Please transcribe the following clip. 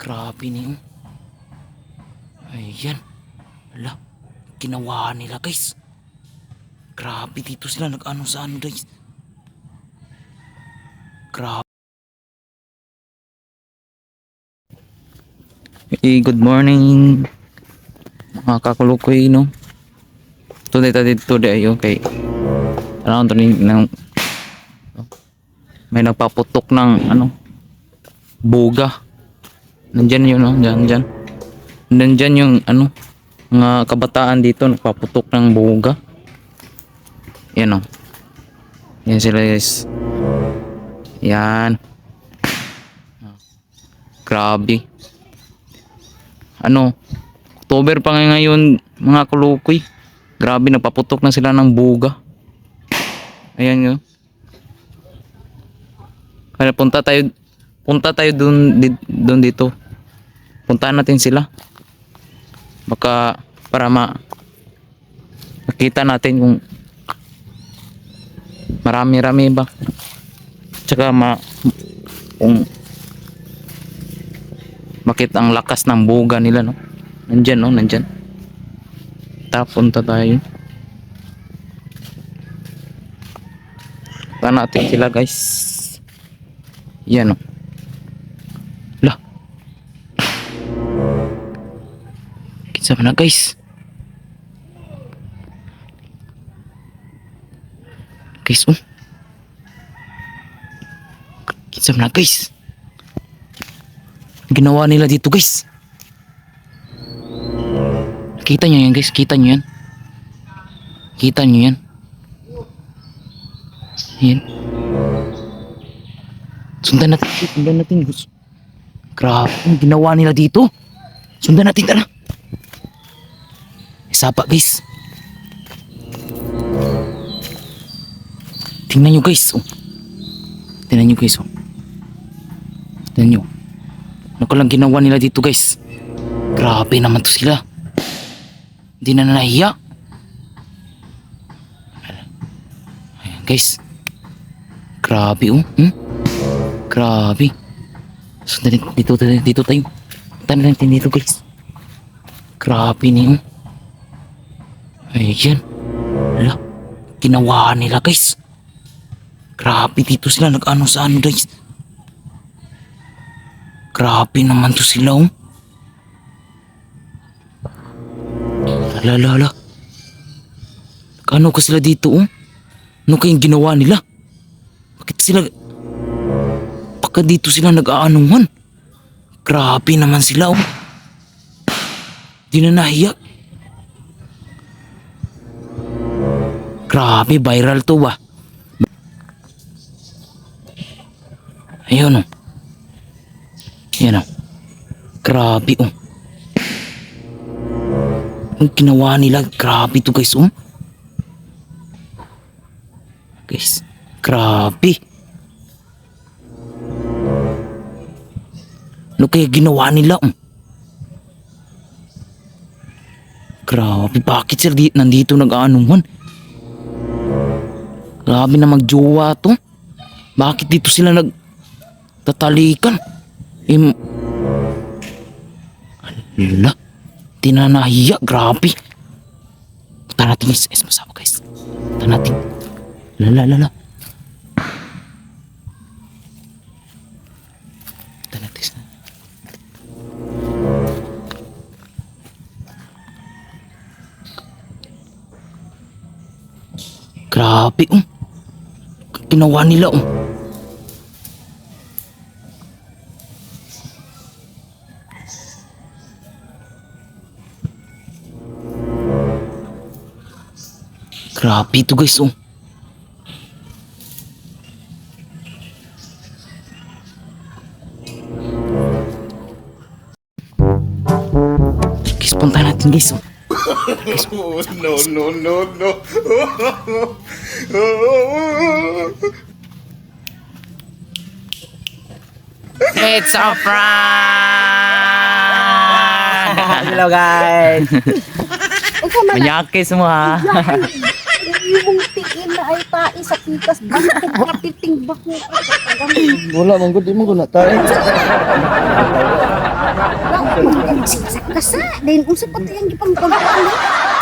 Grabe niyo. Ayan. Ala, ginawa nila guys. Grabe dito sila nag-ano sa ano guys. Grabe. Good morning mga kakulukoy no. Today okay. Alam to ng may nagpaputok ng ano buga. Nandyan yun no, dyan. Nandyan yung ano mga kabataan dito nagpaputok ng buga. Yan o. Yan sila guys. Yan. Grabe. Ano, October pa ngayon mga kulukoy. Grabe, nagpaputok na sila ng buga. Ayan yun. Kaya punta tayo dun dito. Puntahan natin sila. Baka para makita natin kung marami-rami ba. Tsaka kung bakit ang lakas ng buga nila no. Nandyan no, nandyan. Punta tayo. Punta natin sila guys. Yan no. Lah. Kita na guys. Guys oh. Kita na guys. Ginawa nila dito guys. Kita nyo yan guys, kita nyo yan. Kita nyo yan. Yan. Sundan natin guys. Grabe, ang ginawa nila dito. Sundan natin, tara. Isapa guys. Tingnan nyo guys. Oh. Tingnan nyo guys. Oh. Tingnan nyo. Ano ko lang ginawa nila dito guys. Grabe naman to sila. Hindi na nahiya. Ayan guys. Grabe oh. Grabe. So dito tayo. Tanda natin dito guys. Grabe niyo. Ayan. Ala. Ginawa nila guys. Grabe dito sila nag-ano sa ano guys. Grabe naman to sila oh. Ala. Kano ka sila dito oh? Ano kayong ginawa nila? Bakit sila dito sila nag-aanuhan? Grabe naman sila oh. Di na nahiya. Grabe, viral to ba? Ayun oh. Yan oh. Grabe oh. Ang ginawa nila, grabe to guys oh. Guys, grabe. Ano kaya ginawa nila oh? Grabe, bakit sila nandito nag-aanuhan? Grabe na magjowa to. Bakit dito sila nagtatalikan? Ala. Tinanahiya, grabe. Punta natin guys. Masama guys. Punta natin. Lala. Punta natin. Grabe oh. Ginawa nila oh. Grabe ito guys oh. Guys, punta natin guys oh. Guys, No. it's a prank! Hello guys. Manyakis mo ha. Yung tiin na ay tain sa pikas bakit matitingbak mo. Wala man gud, di mo guna tayo. Kasa, dahil unsa pa to yung gipang pagkuhan.